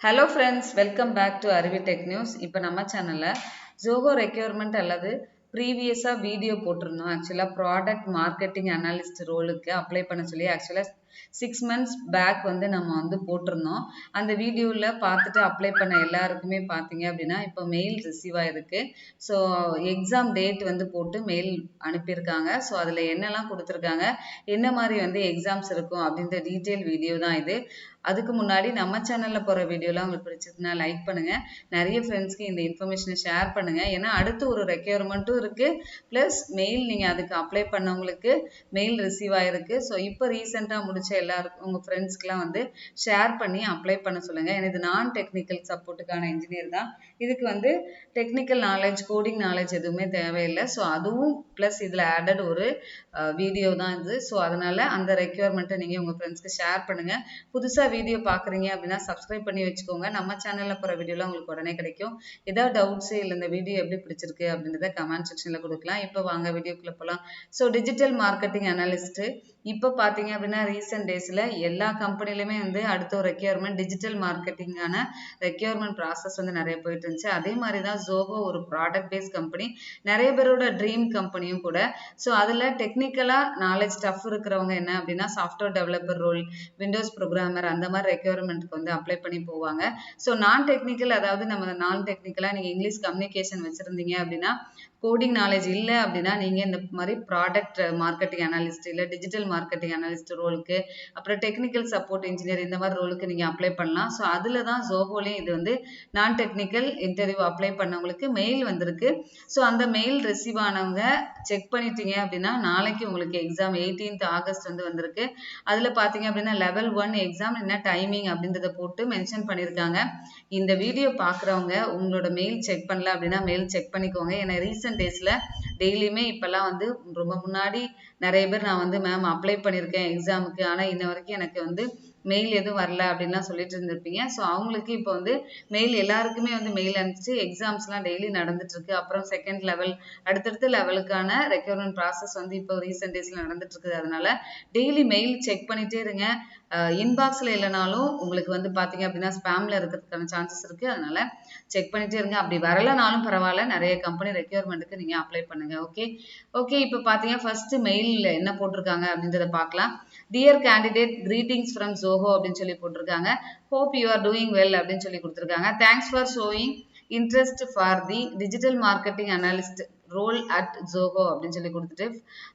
Hello friends, welcome back to Aruvi Tech News. இப்போ நம்ம சேனல்ல ZOHO requirement அல்லது ப்ரீவியஸா வீடியோ போட்டிருந்தோம். ஆக்சுவலா ப்ராடக்ட் மார்க்கெட்டிங் அனாலிஸ்ட் ரோலுக்கு அப்ளை பண்ண சொல்லி ஆக்சுவலா 6 months பேக் வந்து நம்ம போட்டிருந்தோம். அந்த வீடியோவில் பார்த்துட்டு அப்ளை பண்ண எல்லாருக்குமே பார்த்தீங்க அப்படின்னா இப்போ மெயில் ரிசீவ் ஆயிருக்கு. ஸோ எக்ஸாம் டேட் வந்து போட்டு மெயில் அனுப்பியிருக்காங்க. ஸோ அதில் என்னெல்லாம் கொடுத்துருக்காங்க, என்ன மாதிரி வந்து எக்ஸாம்ஸ் இருக்கும் அப்படின்ற டீட்டெயில் வீடியோ தான் இது. அதுக்கு முன்னாடி நம்ம சேனலில் போகிற வீடியோலாம் உங்களுக்கு பிடிச்சதுன்னா லைக் பண்ணுங்கள், நிறைய ஃப்ரெண்ட்ஸ்க்கு இந்த இன்ஃபர்மேஷனை ஷேர் பண்ணுங்கள். ஏன்னா அடுத்து ஒரு ரெக்யர்மெண்ட்டும் இருக்குது, ப்ளஸ் மெயில் நீங்கள் அதுக்கு அப்ளை பண்ணவங்களுக்கு மெயில் ரிசீவ் ஆகிருக்கு. ஸோ இப்போ ரீசெண்டாக முடிச்ச எல்லாருக்கும் உங்கள் ஃப்ரெண்ட்ஸ்க்குலாம் வந்து ஷேர் பண்ணி அப்ளை பண்ண சொல்லுங்கள். ஏன்னா இது நான் டெக்னிக்கல் சப்போர்ட்டுக்கான இன்ஜினியர் தான். இதுக்கு வந்து டெக்னிக்கல் நாலேஜ், கோடிங் நாலேஜ் எதுவுமே தேவையில்லை. ஸோ அதுவும் ப்ளஸ் இதில் ஆடட் ஒரு வீடியோ தான் இது. ஸோ அதனால் அந்த ரெக்யர்மெண்ட்டை நீங்கள் உங்கள் ஃப்ரெண்ட்ஸ்க்கு ஷேர் பண்ணுங்கள். புதுசாக வீடியோ பார்க்குறீங்க அப்படின்னா சப்ஸ்கிரைப் பண்ணி வச்சுக்கோங்க. நம்ம சேனலில் போகிற வீடியோலாம் உங்களுக்கு உடனே கிடைக்கும். ஏதாவது டவுட்ஸு இல்லை இந்த வீடியோ எப்படி பிடிச்சிருக்கு அப்படின்றத கமெண்ட் செக்ஷனில் கொடுக்கலாம். இப்போ வாங்க வீடியோக்குள்ளே போகலாம். ஸோ டிஜிட்டல் மார்க்கெட்டிங் அனாலிஸ்ட்டு இப்போ பார்த்தீங்க அப்படின்னா ரீசெண்ட் டேஸில் எல்லா கம்பெனிலுமே வந்து அடுத்த ஒரு ரெக்யர்மெண்ட் டிஜிட்டல் மார்க்கெட்டிங்கான ரெக்யர்மெண்ட் ப்ராசஸ் வந்து நிறைய போயிட்டு இருந்துச்சு. அதே மாதிரி தான் ZOHO ஒரு ப்ராடக்ட் பேஸ்ட் கம்பெனி, நிறைய பேரோட ட்ரீம் கம்பெனியும் கூட. ஸோ அதில் டெக்னிக்கலாக நாலேஜ் டஃப் இருக்கிறவங்க என்ன அப்படின்னா software developer role, windows programmer அந்த மாதிரி ரெக்யர்மெண்ட்க்கு வந்து அப்ளை பண்ணி போவாங்க. ஸோ நான் டெக்னிக்கல், அதாவது நம்ம நான் டெக்னிக்கலாக நீங்கள் இங்கிலீஷ் கம்யூனிகேஷன் வச்சுருந்தீங்க அப்படின்னா, கோடிங் நாலேஜ் இல்லை அப்படின்னா நீங்கள் இந்த மாதிரி ப்ராடக்ட் மார்க்கெட்டிங் அனாலிஸ்ட் இல்லை டிஜிட்டல் மார்க்கெட்டிங் அனாலிஸ்ட் ரோலுக்கு, அப்புறம் டெக்னிக்கல் சப்போர்ட் இன்ஜினியர் இந்த மாதிரி ரோலுக்கு நீங்கள் அப்ளை பண்ணலாம். ஸோ அதில் தான் ZOHOலையும் இது வந்து நான் டெக்னிக்கல் இன்டர்வியூ அப்ளை பண்ணவங்களுக்கு மெயில் வந்திருக்கு. ஸோ அந்த மெயில் ரிசீவ் ஆனவங்க செக் பண்ணிட்டீங்க அப்படின்னா நாளைக்கு உங்களுக்கு எக்ஸாம் 18th ஆகஸ்ட் வந்து வந்திருக்கு. அதில் பார்த்தீங்க அப்படின்னா லெவல் 1 எக்ஸாம் என்ன டைமிங் அப்படின்றத போட்டு மென்ஷன் பண்ணியிருக்காங்க. இந்த வீடியோ பார்க்குறவங்க உங்களோட மெயில் செக் பண்ணல அப்படின்னா மெயில் செக் பண்ணிக்கோங்க. ஏன்னா ரீசெண்ட் டேஸில் டெய்லியுமே இப்போல்லாம் வந்து ரொம்ப முன்னாடி நிறைய பேர் நான் வந்து மேம் அப்ளை பண்ணியிருக்கேன் எக்ஸாமுக்கு, ஆனால் இன்ன வரைக்கும் எனக்கு வந்து மெயில் எதுவும் வரல அப்படின்லாம் சொல்லிட்டு இருந்திருப்பீங்க. ஸோ அவங்களுக்கு இப்போ வந்து மெயில் எல்லாருக்குமே வந்து மெயில் அனுப்பிச்சு எக்ஸாம்ஸ்லாம் டெய்லி நடந்துட்டு இருக்கு. அப்புறம் செகண்ட் லெவல், அடுத்தடுத்த லெவலுக்கான ரெக்யர்மெண்ட் ப்ராசஸ் வந்து இப்போ ரீசெண்ட் டேஸில் நடந்துட்டு இருக்குது. அதனால டெய்லி மெயில் செக் பண்ணிட்டே இருங்க. இன்பாக்ஸில் இல்லைனாலும் உங்களுக்கு வந்து பார்த்தீங்க அப்படின்னா ஸ்பேமில் இருக்கிறதுக்கான சான்சஸ் இருக்குது. அதனால செக் பண்ணிட்டே இருங்க. அப்படி வரலனாலும் பரவாயில்ல, நிறைய கம்பெனி ரெக்யர்மெண்ட்டுக்கு நீங்கள் அப்ளை பண்ணுங்க. ஓகே இப்போ பார்த்தீங்க ஃபர்ஸ்ட் மெயிலில் என்ன போட்டிருக்காங்க அப்படின்றத பார்க்கலாம். Dear candidate, greetings from ZOHO அப்படின்னு சொல்லி போட்டிருக்காங்க. Hope you are doing well அப்படின்னு சொல்லி கொடுத்துருக்காங்க. Thanks for showing interest for the digital marketing analyst role at ZOHO அப்படின்னு சொல்லி கொடுத்துட்டு,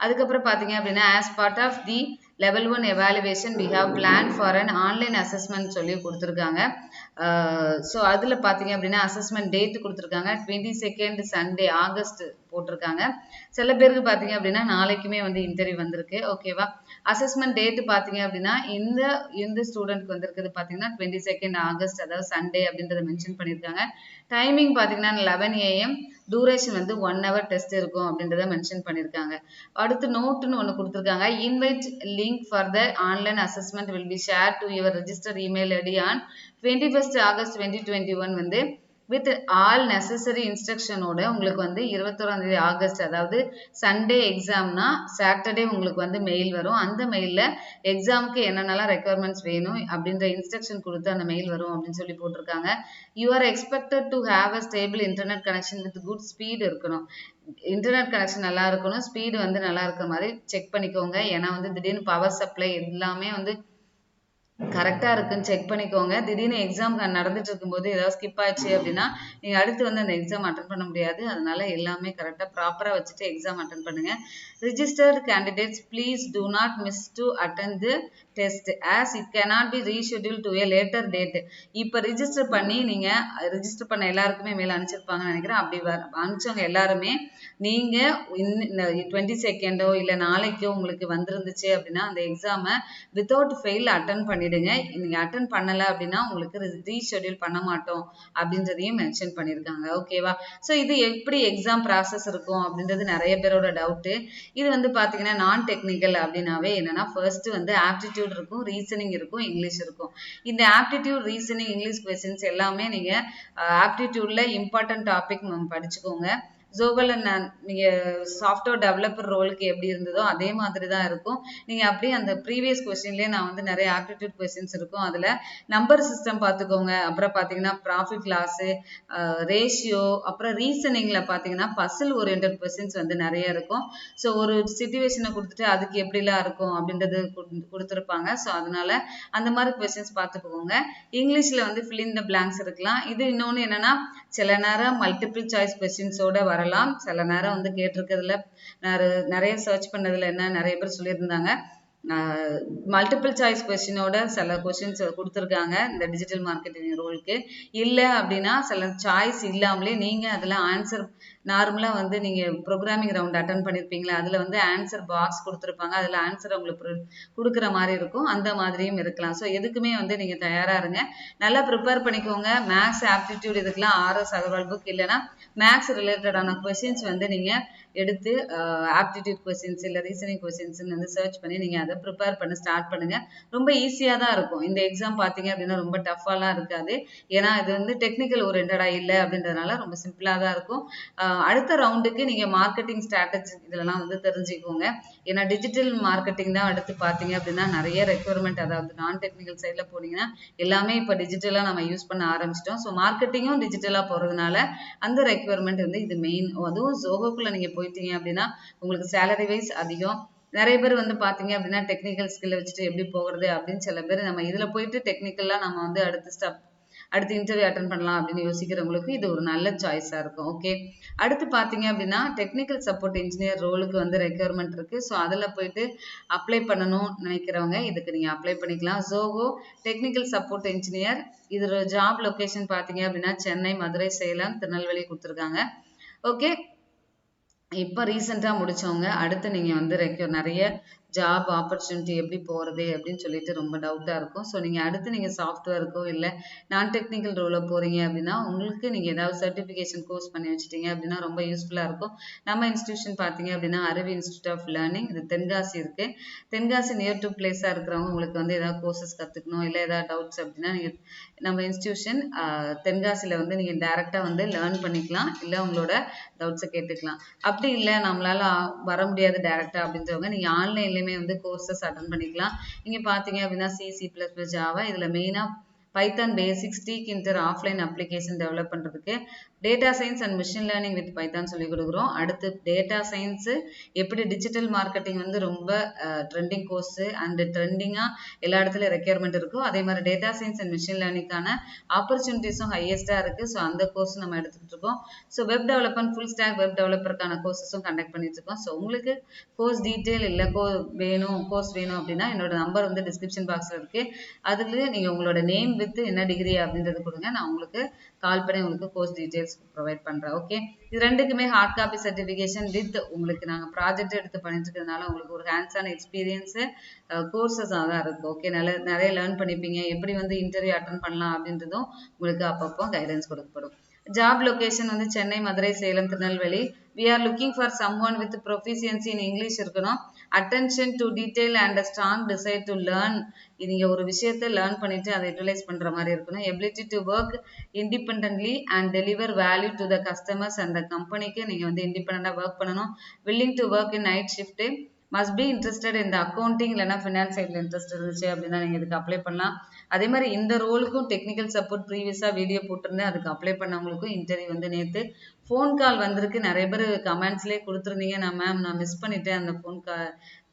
அதுக்கப்புறம் பார்த்தீங்க அப்படின்னா as part of the level 1 evaluation we have planned for an online assessment சொல்லி கொடுத்துருக்காங்க. ஸோ அதில் பார்த்தீங்க அப்படின்னா அசஸ்மெண்ட் டேட் கொடுத்துருக்காங்க 22nd சண்டே ஆகஸ்ட் போட்டிருக்காங்க. சில பேருக்கு பார்த்தீங்க அப்படின்னா நாளைக்குமே வந்து இன்டர்வியூ வந்திருக்கு. ஓகேவா, அசஸ்மெண்ட் டேட் பார்த்தீங்க அப்படின்னா இந்த ஸ்டூடெண்ட்க்கு வந்திருக்குது பார்த்தீங்கன்னா 22nd ஆகஸ்ட், அதாவது சண்டே அப்படின்றத மென்ஷன் பண்ணியிருக்காங்க. டைமிங் பார்த்தீங்கன்னா 11 AM, டூரேஷன் வந்து 1 hour டெஸ்ட் இருக்கும் அப்படின்றத மென்ஷன் பண்ணியிருக்காங்க. அடுத்து நோட்டுன்னு ஒன்று கொடுத்துருக்காங்க. Invite link for the online assessment will be share to your register email ID on 21st August 2021 வந்து வித் ஆல் நெசசரி இன்ஸ்ட்ரக்ஷனோட உங்களுக்கு வந்து 21 ஆகஸ்ட், அதாவது சண்டே எக்ஸாம்னா சாட்டர்டே உங்களுக்கு வந்து மெயில் வரும். அந்த மெயிலில் எக்ஸாமுக்கு என்னென்னலாம் ரெக்குவயர்மெண்ட்ஸ் வேணும் அப்படின்ற இன்ஸ்ட்ரக்ஷன் கொடுத்து அந்த மெயில் வரும் அப்படின்னு சொல்லி போட்டிருக்காங்க. You are expected to have a stable internet connection with good speed இருக்கணும். இன்டர்நெட் கனெக்ஷன் நல்லா இருக்கணும், ஸ்பீடு வந்து நல்லா இருக்கிற மாதிரி செக் பண்ணிக்கோங்க. ஏன்னா வந்து திடீர்னு பவர் சப்ளை எல்லாமே வந்து கரெக்டாக இருக்குன்னு செக் பண்ணிக்கோங்க. திடீர்னு எக்ஸாம் நடந்துட்டு இருக்கும்போது ஏதாவது ஸ்கிப் ஆயிடுச்சு அப்படின்னா நீங்கள் அடுத்து வந்து அந்த எக்ஸாம் அட்டன் பண்ண முடியாது. அதனால எல்லாமே கரெக்டாக ப்ராப்பராக வச்சுட்டு எக்ஸாம் அட்டன் பண்ணுங்க. Registered candidates please do not miss to attend the test as it cannot be reschedule to A later date. இப்போ ரிஜிஸ்டர் பண்ணி நீங்கள் ரிஜிஸ்டர் பண்ண எல்லாருக்குமே மேலே அனுப்பிச்சிருப்பாங்கன்னு நினைக்கிறேன். அப்படி அனுப்பிச்சவங்க எல்லாருமே நீங்கள் 22nd இல்லை நாளைக்கோ உங்களுக்கு வந்திருந்துச்சு அப்படின்னா அந்த எக்ஸாமை வித்தவுட் ஃபெயில் அட்டன் பண்ணிடுங்க. நீங்க அட்டன் பண்ணல அப்படின்னா உங்களுக்கு ரீஷெட்யூல் பண்ண மாட்டோம் அப்படின்றதையும் மென்ஷன் பண்ணியிருக்காங்க. ஓகேவா, ஸோ இது எப்படி எக்ஸாம் ப்ராசஸ் இருக்கும் அப்படின்றது நிறைய பேரோட டவுட்டு. இது வந்து பார்த்தீங்கன்னா நான் டெக்னிக்கல் அப்படின்னாவே என்னன்னா ஃபர்ஸ்ட் வந்து ஆப்டிடியூட் இருக்கும், ரீசனிங் இருக்கும், இங்கிலீஷ் இருக்கும். இந்த ஆப்டிடியூட், ரீசனிங், இங்கிலீஷ் கொஸ்டின்ஸ் எல்லாமே நீங்க ஆப்டிடியூட்ல இம்பார்ட்டன்ட் டாபிக் படிச்சுக்கோங்க. ஜோகோல நீங்க சாஃப்ட்வேர் டெவலப்பர் ரோலுக்கு எப்படி இருந்ததோ அதே மாதிரி தான் இருக்கும். நீங்க அப்படியே அந்த ப்ரீவியஸ் கொஸ்டின்லயே நான் வந்து நிறைய ஆப்டிடியூட் கொஸ்டின்ஸ் இருக்கும். அதுல நம்பர் சிஸ்டம் பார்த்துக்கோங்க. அப்புறம் பார்த்தீங்கன்னா ப்ராஃபிட் லாஸு, ரேஷியோ, அப்புறம் ரீசனிங்ல பார்த்தீங்கன்னா பசில் ஓரியன்டட் கொஸ்டின்ஸ் வந்து நிறைய இருக்கும். ஸோ ஒரு சுச்சுவேஷனை கொடுத்துட்டு அதுக்கு எப்படிலாம் இருக்கும் அப்படின்றது கொடுத்துருப்பாங்க. ஸோ அதனால அந்த மாதிரி கொஸ்டின்ஸ் பார்த்துக்கோங்க. இங்கிலீஷ்ல வந்து fill in the blanks இருக்கலாம். இது இன்னொன்று என்னன்னா, சில நேரம் மல்டிபிள் சாய்ஸ் கொஸ்டின்ஸோட வரலாம். சில நேரம் வந்து கேட்டிருக்கிறதுல நிறைய சர்ச் பண்ணதுல என்ன நிறைய பேர் சொல்லியிருந்தாங்க, மல்டிபிள் சாய்ஸ் கொஸ்டினோட சில கொஸ்டின்ஸ் கொடுத்துருக்காங்க இந்த டிஜிட்டல் மார்க்கெட்டிங் ரோலுக்கு. இல்லை அப்படின்னா சில சாய்ஸ் இல்லாமலே நீங்கள் அதில் ஆன்சர் நார்மலாக வந்து நீங்கள் ப்ரோக்ராமிங் ரவுண்ட் அட்டன் பண்ணியிருப்பீங்களா, அதில் வந்து ஆன்சர் பாக்ஸ் கொடுத்துருப்பாங்க, அதில் ஆன்சர் உங்களுக்கு கொடுக்குற மாதிரி இருக்கும். அந்த மாதிரியும் இருக்கலாம். ஸோ எதுக்குமே வந்து நீங்கள் தயாராக இருங்க, நல்லா ப்ரிப்பேர் பண்ணிக்கோங்க. மேக்ஸ் ஆப்டிடியூட் இதுக்கெல்லாம் ஆர்எஸ் அகர்வால் புக், இல்லைன்னா மேக்ஸ் ரிலேட்டடான கொஸ்டின்ஸ் வந்து நீங்கள் எடுத்து ஆப்டிடியூட் கொஸ்டின்ஸ் இல்லை ரீசனிங் கொஸ்டின்ஸ் வந்து சர்ச் பண்ணி நீங்கள் அதை ப்ரிப்பேர் பண்ண ஸ்டார்ட் பண்ணுங்க. ரொம்ப ஈஸியாக தான் இருக்கும். இந்த எக்ஸாம் பார்த்தீங்க அப்படின்னா ரொம்ப டஃப்பாலாம் இருக்காது. ஏன்னா இது வந்து டெக்னிக்கல் ஓரியன்டா இல்லை அப்படின்றதுனால ரொம்ப சிம்பிளாக தான் இருக்கும். அடுத்த ரவுண்டுக்கு நீங்கள் மார்க்கெட்டிங் ஸ்ட்ராட்டஜி இதெல்லாம் வந்து தெரிஞ்சுக்கோங்க. ஏன்னா டிஜிட்டல் மார்க்கெட்டிங் தான் அடுத்து பார்த்தீங்க அப்படின்னா நிறைய ரெக்யர்மெண்ட், அதாவது நான் டெக்னிக்கல் சைடில் போனீங்கன்னா எல்லாமே இப்போ டிஜிட்டலாக நம்ம யூஸ் பண்ண ஆரம்பிச்சிட்டோம். ஸோ மார்க்கெட்டிங்கும் டிஜிட்டலாக போகிறதுனால அந்த ரெக்யர்மெண்ட் வந்து இது மெயின். அதுவும் ஜோஹோக்குள்ள நீங்கள் போயிட்டீங்க அப்படின்னா உங்களுக்கு சேலரி வைஸ் அதிகம். நிறைய பேர் வந்து பார்த்தீங்க அப்படின்னா டெக்னிக்கல் ஸ்கில்லை வச்சுட்டு எப்படி போகிறது அப்படின்னு சில பேர் நம்ம இதில் போயிட்டு டெக்னிக்கலாக நம்ம வந்து அடுத்து இன்டர்வியூ அட்டன் பண்ணலாம் அப்படின்னு யோசிக்கிறவங்களுக்கு இது ஒரு நல்ல சாய்ஸாக இருக்கும். ஓகே, அடுத்து பார்த்தீங்க அப்படின்னா டெக்னிக்கல் சப்போர்ட் இன்ஜினியர் ரோலுக்கு வந்து ரெக்யர்மெண்ட் இருக்குது. ஸோ அதில் போயிட்டு அப்ளை பண்ணணும்னு நினைக்கிறவங்க இதுக்கு நீங்கள் அப்ளை பண்ணிக்கலாம். ஜோஹோ டெக்னிக்கல் சப்போர்ட் இன்ஜினியர், இது ஜாப் லொக்கேஷன் பார்த்தீங்க அப்படின்னா சென்னை, மதுரை, சேலம், திருநெல்வேலி கொடுத்துருக்காங்க. ஓகே, இப்போ ரீசெண்டாக முடிச்சவங்க அடுத்து நீங்கள் வந்து நிறைய ஜாப் ஆப்பர்ச்சுனிட்டி எப்படி போகிறது அப்படின்னு சொல்லிட்டு ரொம்ப டவுட்டாக இருக்கும். ஸோ நீங்கள் அடுத்து நீங்கள் சாஃப்ட்வேருக்கோ இல்லை நான் டெக்னிக்கல் ரோலில் போகிறீங்க அப்படின்னா உங்களுக்கு நீங்கள் ஏதாவது சர்டிஃபிகேஷன் கோர்ஸ் பண்ணி வச்சுட்டீங்க அப்படின்னா ரொம்ப யூஸ்ஃபுல்லாக இருக்கும். நம்ம இன்ஸ்டியூஷன் பார்த்தீங்க அப்படின்னா அருவி இன்ஸ்டியூட் ஆஃப் லேர்னிங், இது தென்காசி இருக்குது. தென்காசி நியர் டு பிளேஸாக இருக்கிறவங்க உங்களுக்கு வந்து ஏதாவது கோர்சஸ் கற்றுக்கணும் இல்லை ஏதாவது டவுட்ஸ் அப்படின்னா நீங்கள் நம்ம இன்ஸ்டியூஷன் தென்காசியில் வந்து நீங்கள் டைரெக்டாக வந்து லேர்ன் பண்ணிக்கலாம், இல்லை உங்களோட டவுட்ஸை கேட்டுக்கலாம். அப்படி இல்லை நம்மளால வர முடியாது டைரெக்டாக அப்படின்றவங்க நீங்கள் ஆன்லைன்லேயுமே வந்து கோர்சஸ் அட்டன் பண்ணிக்கலாம். நீங்கள் பார்த்தீங்க அப்படின்னா C++, ஜாவா, இதில் மெயினாக Python basics, Tkinter offline application develop பண்ணுறதுக்கு data science and machine learning with Python சொல்லி கொடுக்குறோம். அடுத்து டேட்டா சயின்ஸு எப்படி டிஜிட்டல் மார்க்கெட்டிங் வந்து ரொம்ப ட்ரெண்டிங் கோர்ஸு அண்ட் ட்ரெண்டிங்காக எல்லா இடத்துலையும் ரெக்யர்மெண்ட் இருக்கும். அதே மாதிரி டேட்டா சயின்ஸ் அண்ட் மிஷின் லேர்னிங்கான ஆப்பர்ச்சுனிட்டிஸும் ஹையஸ்ட்டாக இருக்குது. ஸோ அந்த கோர்ஸ் நம்ம எடுத்துக்கிட்டு இருக்கோம். So web development, full stack web டெவலப்பருக்கான கோர்ஸஸும் கண்டக்ட் பண்ணிட்டு இருக்கோம். ஸோ உங்களுக்கு கோர்ஸ் டீட்டெயில் இல்லை கோர்ஸ் வேணும் அப்படின்னா என்னோட நம்பர் வந்து டிஸ்கிரிப்ஷன் பாக்ஸில் இருக்குது. அதுக்கு நீங்கள் உங்களோட நேம் வித் என்ன டிகிரி அப்படின்றது கொடுங்க, நான் உங்களுக்கு கால் பண்ணி உங்களுக்கு கோர்ஸ் டீட்டெயில்ஸ் ப்ரொவைட் பண்ணுறேன். ஓகே, இது ரெண்டுக்குமே ஹார்ட் காப்பி சர்டிஃபிகேஷன் வித் உங்களுக்கு நாங்கள் ப்ராஜெக்ட் எடுத்து பண்ணிட்டு இருக்கிறதுனால உங்களுக்கு ஒரு ஹேண்ட்ஸான எக்ஸ்பீரியன்ஸு கோர்சஸாக தான் இருக்குது. ஓகே, நிறைய லேர்ன் பண்ணிப்பீங்க, எப்படி வந்து இன்டர்வியூ அட்டன் பண்ணலாம் அப்படின்றதும் உங்களுக்கு அப்பப்போ கைடன்ஸ் கொடுக்கப்படும். ஜாப் லொகேஷன் வந்து Chennai, Madurai, Salem, Tirunelveli. We are looking for someone with proficiency in English இருக்கணும். Attention to detail and a strong desire to learn. நீங்க ஒரு விஷயத்தை லேர்ன் பண்ணிட்டு அதை யூட்டிலைஸ் பண்ற மாதிரி இருக்கணும். Ability to work independently and deliver value to the customers and the companyக்கு நீங்க வந்து இண்டிபெண்டா ஒர்க் பண்ணணும். Willing to work in night shift. Must be interested இந்த அக்கௌண்டிங் இல்லைனா ஃபினான்ஸ் சைடில் இன்ட்ரெஸ்ட் இருந்துச்சு அப்படின்னா நீங்கள் இதுக்கு அப்ளை பண்ணலாம். அதே மாதிரி இந்த ரோலுக்கும் டெக்னிக்கல் சப்போர்ட் ப்ரீவியஸாக வீடியோ போட்டிருந்தேன், அதுக்கு அப்ளை பண்ணவங்களுக்கும் இன்டர்வியூ வந்து நேற்று ஃபோன் கால் வந்திருக்கு. நிறைய பேர் கமெண்ட்ஸ்லேயே கொடுத்துருந்தீங்க, நான் மிஸ் பண்ணிட்டேன் அந்த ஃபோன்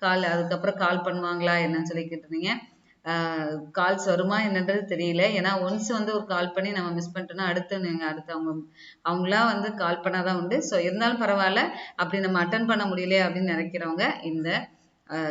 கால் அதுக்கப்புறம் கால் பண்ணுவாங்களா என்னன்னு சொல்லி கேட்டிருந்தீங்க. கால்ஸ் வருமா என்னன்றது தெரியல. ஏன்னா ஒன்ஸ் வந்து ஒரு கால் பண்ணி நம்ம மிஸ் பண்ணிட்டோம்னா அடுத்து அவங்களா வந்து கால் பண்ணாதான் உண்டு. ஸோ இருந்தாலும் பரவாயில்ல, அப்படி நம்ம அட்டன் பண்ண முடியலையே அப்படின்னு நினைக்கிறவங்க இந்த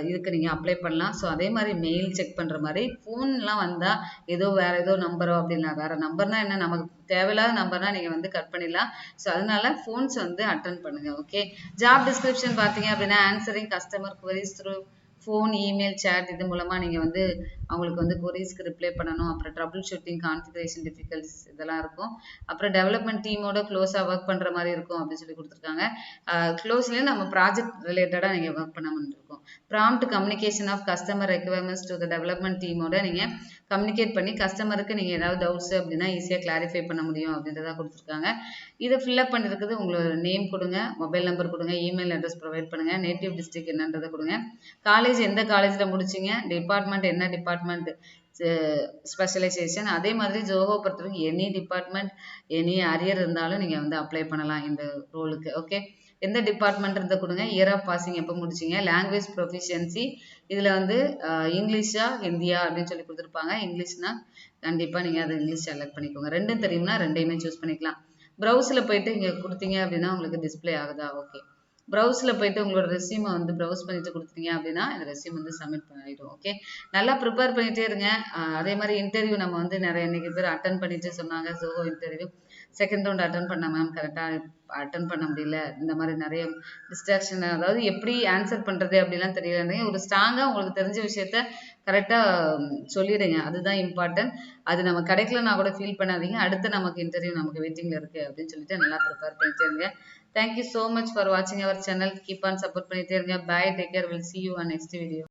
இதுக்கு நீங்கள் அப்ளை பண்ணலாம். ஸோ அதே மாதிரி மெயில் செக் பண்ணுற மாதிரி ஃபோன்லாம் வந்தால் வேற ஏதோ நம்பரோ அப்படின்னா, வேற நம்பர்னா என்ன, நமக்கு தேவையில்லாத நம்பர்னா நீங்கள் வந்து கட் பண்ணிடலாம். ஸோ அதனால ஃபோன்ஸ் வந்து அட்டன் பண்ணுங்க. ஓகே, ஜாப் டிஸ்கிரிப்ஷன் பார்த்தீங்க அப்படின்னா answering customer queries through phone, email, chat இது மூலமாக நீங்கள் வந்து அவங்களுக்கு வந்து கொரீஸ்க்கு ரிப்ளை பண்ணணும். அப்புறம் ட்ரபிள் ஷூட்டிங், கான்ஃபிகரேஷன் டிஃபிகல்ட்டிஸ் இதெல்லாம் இருக்கும். அப்புறம் டெவலப்மெண்ட் டீமோட க்ளோஸாக ஒர்க் பண்ணுற மாதிரி இருக்கும் அப்படின்னு சொல்லி கொடுத்துருக்காங்க. க்ளோஸ்லேயும் நம்ம ப்ராஜெக்ட் ரிலேட்டடாக நீங்கள் ஒர்க் பண்ண இருக்கும். Prompt communication of customer requirements to the development டீமோட நீங்கள் கம்யூனிகேட் பண்ணி கஸ்டமருக்கு நீங்கள் ஏதாவது டவுட்ஸ் அப்படின்னா ஈஸியாக கிளாரிஃபை பண்ண முடியும் அப்படின்றத கொடுத்துருக்காங்க. இதை ஃபில்அப் பண்ணிருக்குது. உங்களோட நேம் கொடுங்க, மொபைல் நம்பர் கொடுங்க, இமெயில் அட்ரஸ் ப்ரொவைட் பண்ணுங்க, நேட்டிவ் டிஸ்ட்ரிக்ட் என்னன்றதை கொடுங்க, காலேஜ் எந்த காலேஜில் முடிச்சிங்க, டிபார்ட்மெண்ட் என்ன டிபார்ட்மெண்ட் ஸ்பெஷலைசேஷன். அதே மாதிரி ஜோஹோ பொறுத்தவரைக்கும் எனி டிபார்ட்மெண்ட் எனி அரியர் இருந்தாலும் நீங்கள் வந்து அப்ளை பண்ணலாம் இந்த ரோலுக்கு. ஓகே, எந்த டிபார்ட்மெண்ட் இருந்தா கொடுங்க, இயர் ஆஃப் பாசிங் எப்போ முடிச்சிங்க, லாங்குவேஜ் ப்ரொஃபிஷியன்சி இதில் வந்து இங்கிலீஷா ஹிந்தியா அப்படின்னு சொல்லி கொடுத்துருப்பாங்க. இங்கிலீஷ்னா கண்டிப்பாக நீங்கள் அதை இங்கிலீஷ் செலக்ட் பண்ணிக்கோங்க. ரெண்டும் தெரியும்னா ரெண்டையுமே சூஸ் பண்ணிக்கலாம். ப்ரௌஸில் போயிட்டு இங்கே கொடுத்தீங்க அப்படின்னா உங்களுக்கு டிஸ்பிளே ஆகுதா? ஓகே, ப்ரௌஸில் போயிட்டு உங்களோட ரெஸ்யூமை வந்து ப்ரௌஸ் பண்ணிட்டு கொடுத்தீங்க அப்படின்னா இந்த ரெஸ்யூம் வந்து சப்மிட் பண்ணிடும். ஓகே, நல்லா ப்ரிப்பேர் பண்ணிகிட்டே இருங்க. அதே மாதிரி இன்டர்வியூ நம்ம வந்து இன்னைக்கு பேர் அட்டன் பண்ணிட்டு சொன்னாங்க. Zoho interview second round attend பண்ண மேம், கரெக்டாக அட்டன் பண்ண முடியல, இந்த மாதிரி நிறைய டிஸ்ட்ராக்ஷன், அதாவது எப்படி ஆன்சர் பண்ணுறது அப்படிலாம் தெரியல. ஒரு ஸ்ட்ராங்காக உங்களுக்கு தெரிஞ்ச விஷயத்த கரெக்டாக சொல்லிடுங்க, அதுதான் இம்பார்ட்டன்ட். அது நம்ம கிடைக்கலன்னா கூட ஃபீல் பண்ணாதீங்க. அடுத்து நமக்கு இன்டர்வியூ நமக்கு வெயிட்டிங்கில் இருக்குது அப்படின்னு சொல்லிட்டு நல்லா ப்ரிப்பேர் பண்ணிட்டே இருங்க. Thank you so much for watching our channel. Keep on support பண்ணிட்டே இருங்க. Bye, take care. We'll see you on next video.